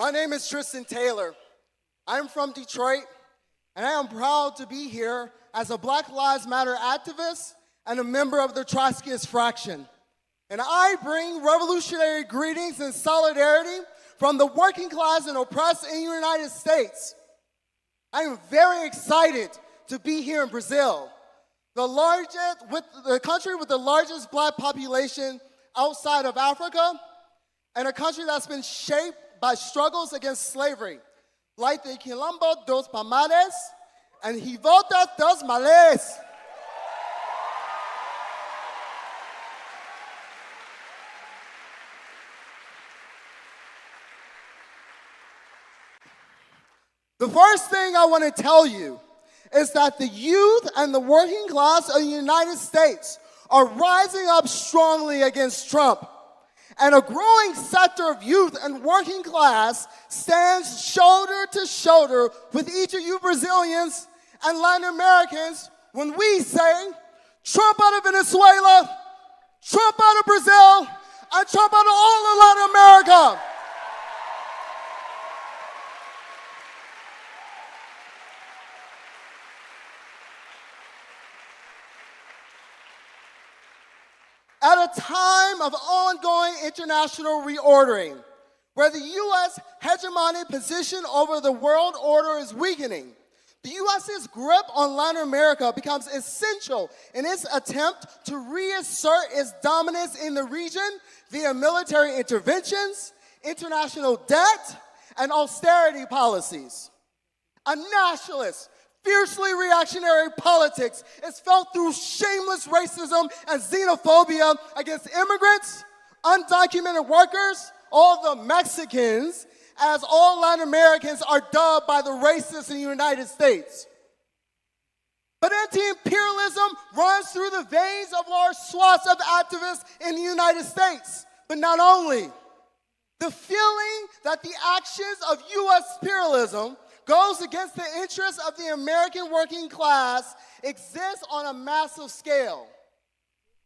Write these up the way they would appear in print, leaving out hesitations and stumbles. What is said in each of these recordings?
My name is Tristan Taylor. I'm from Detroit, and I am proud to be here as a Black Lives Matter activist and a member of the Trotskyist fraction. And I bring revolutionary greetings and solidarity from the working class and oppressed in the United States. I am very excited to be here in Brazil, the country with the largest Black population outside of Africa, and a country that's been shaped by struggles against slavery, like the Quilombo dos Palmares and Revolta dos Males. The first thing I want to tell you is that the youth and the working class of the United States are rising up strongly against Trump. And a growing sector of youth and working class stands shoulder to shoulder with each of you Brazilians and Latin Americans when we say, Trump out of Venezuela, Trump out of Brazil, and Trump out of all of Latin America. At a time of ongoing international reordering, where the U.S. hegemonic position over the world order is weakening, the U.S.'s grip on Latin America becomes essential in its attempt to reassert its dominance in the region via military interventions, international debt, and austerity policies. A nationalist, fiercely reactionary politics is felt through shameless racism and xenophobia against immigrants, undocumented workers, all the Mexicans, as all Latin Americans are dubbed by the racists in the United States. But anti-imperialism runs through the veins of large swaths of activists in the United States. But not only. The feeling that the actions of U.S. imperialism goes against the interests of the American working class exists on a massive scale.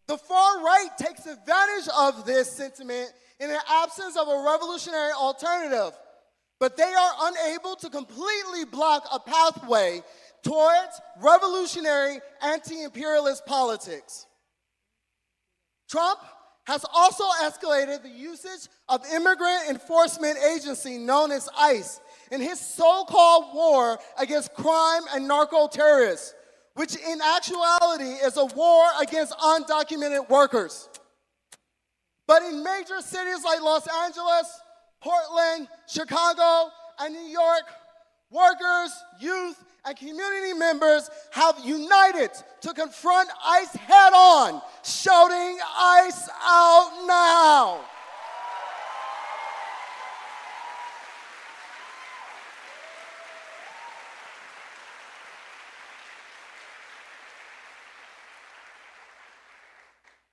The far right takes advantage of this sentiment in the absence of a revolutionary alternative, but they are unable to completely block a pathway towards revolutionary anti-imperialist politics. Trump has also escalated the usage of immigrant enforcement agency known as ICE in his so-called war against crime and narco-terrorists, which in actuality is a war against undocumented workers. But in major cities like Los Angeles, Portland, Chicago, and New York, workers, youth, and community members have united to confront ICE head-on, shouting, "ICE out now!"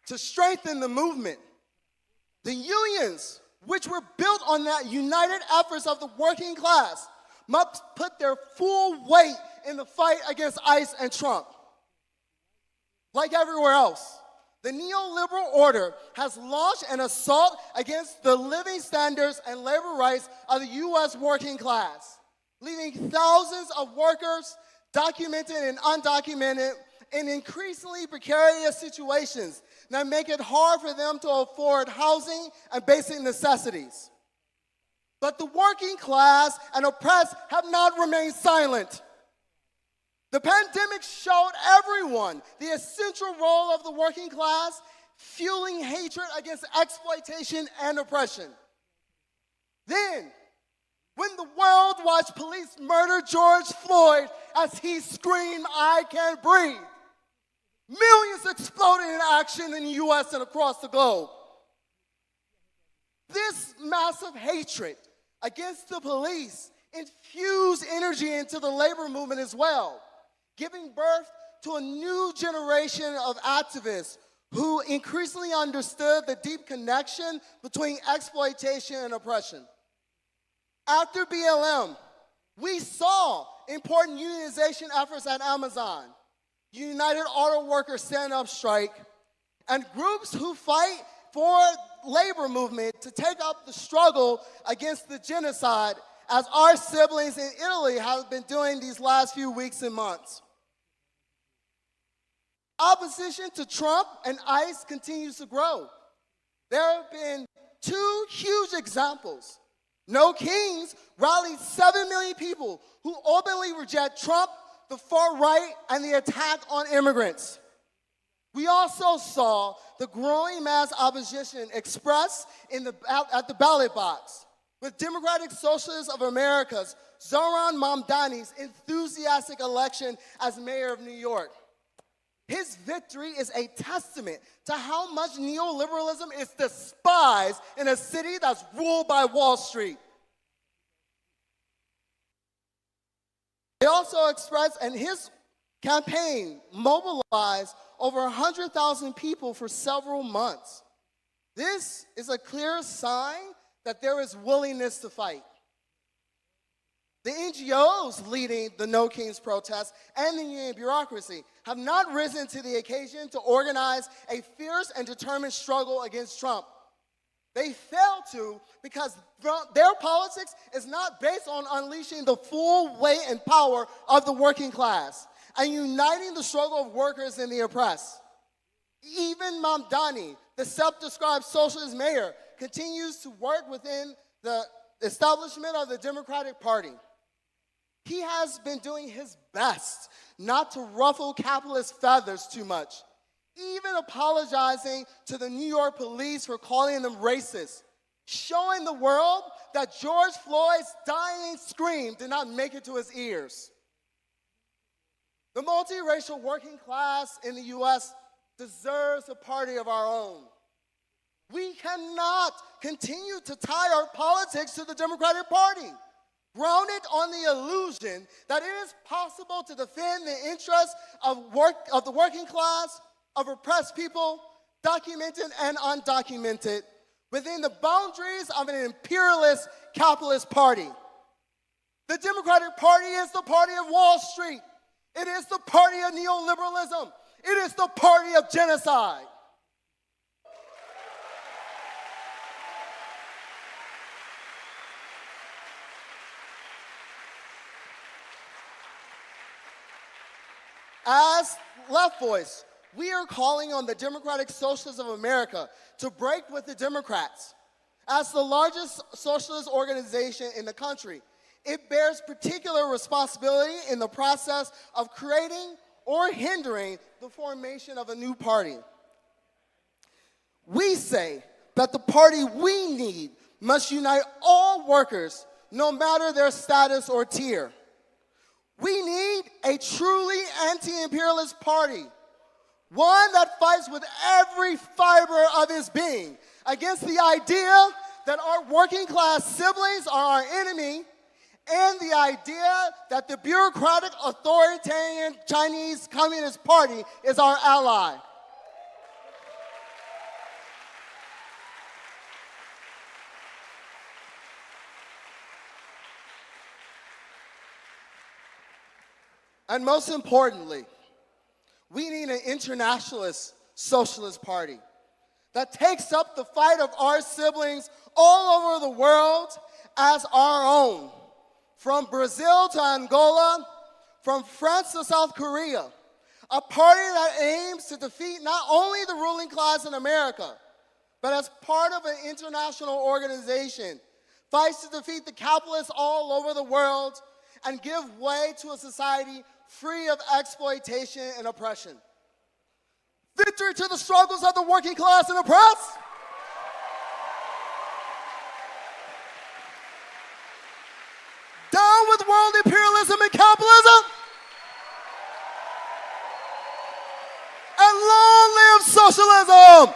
To strengthen the movement, the unions, which were built on that united efforts of the working class, must put their full weight in the fight against ICE and Trump. Like everywhere else, the neoliberal order has launched an assault against the living standards and labor rights of the U.S. working class, leaving thousands of workers, documented and undocumented, in increasingly precarious situations that make it hard for them to afford housing and basic necessities. But the working class and oppressed have not remained silent. The pandemic showed everyone the essential role of the working class, fueling hatred against exploitation and oppression. Then, when the world watched police murder George Floyd as he screamed, "I can't breathe," millions exploded in action in the U.S. and across the globe. This massive hatred against the police infused energy into the labor movement as well, giving birth to a new generation of activists who increasingly understood the deep connection between exploitation and oppression. After BLM, we saw important unionization efforts at Amazon, United Auto Workers stand-up strike, and groups who fight for labor movement to take up the struggle against the genocide as our siblings in Italy have been doing these last few weeks and months. Opposition to Trump and ICE continues to grow. There have been two huge examples. No Kings rallied 7 million people who openly reject Trump, the far right, and the attack on immigrants. We also saw the growing mass opposition expressed at the ballot box, with Democratic Socialists of America's Zoran Mamdani's enthusiastic election as mayor of New York. His victory is a testament to how much neoliberalism is despised in a city that's ruled by Wall Street. He also expressed, and his campaign mobilized over 100,000 people for several months. This is a clear sign that there is willingness to fight. The NGOs leading the No Kings protests and the union bureaucracy have not risen to the occasion to organize a fierce and determined struggle against Trump. They fail to because their politics is not based on unleashing the full weight and power of the working class and uniting the struggle of workers and the oppressed. Even Mamdani, the self-described socialist mayor, continues to work within the establishment of the Democratic Party. He has been doing his best not to ruffle capitalist feathers too much, even apologizing to the New York police for calling them racist, showing the world that George Floyd's dying scream did not make it to his ears. The multiracial working class in the U.S. deserves a party of our own. We cannot continue to tie our politics to the Democratic Party, grounded on the illusion that it is possible to defend the interests of the working class, of oppressed people, documented and undocumented, within the boundaries of an imperialist capitalist party. The Democratic Party is the party of Wall Street. It is the party of neoliberalism. It is the party of genocide. As Left Voice, we are calling on the Democratic Socialists of America to break with the Democrats. As the largest socialist organization in the country, it bears particular responsibility in the process of creating or hindering the formation of a new party. We say that the party we need must unite all workers, no matter their status or tier. We need a truly anti-imperialist party, one that fights with every fiber of its being against the idea that our working class siblings are our enemy and the idea that the bureaucratic authoritarian Chinese Communist Party is our ally. And most importantly, we need an internationalist socialist party that takes up the fight of our siblings all over the world as our own, from Brazil to Angola, from France to South Korea, a party that aims to defeat not only the ruling class in America, but as part of an international organization, fights to defeat the capitalists all over the world and give way to a society free of exploitation and oppression. Victory to the struggles of the working class and oppressed. Down with world imperialism and capitalism. And long live socialism!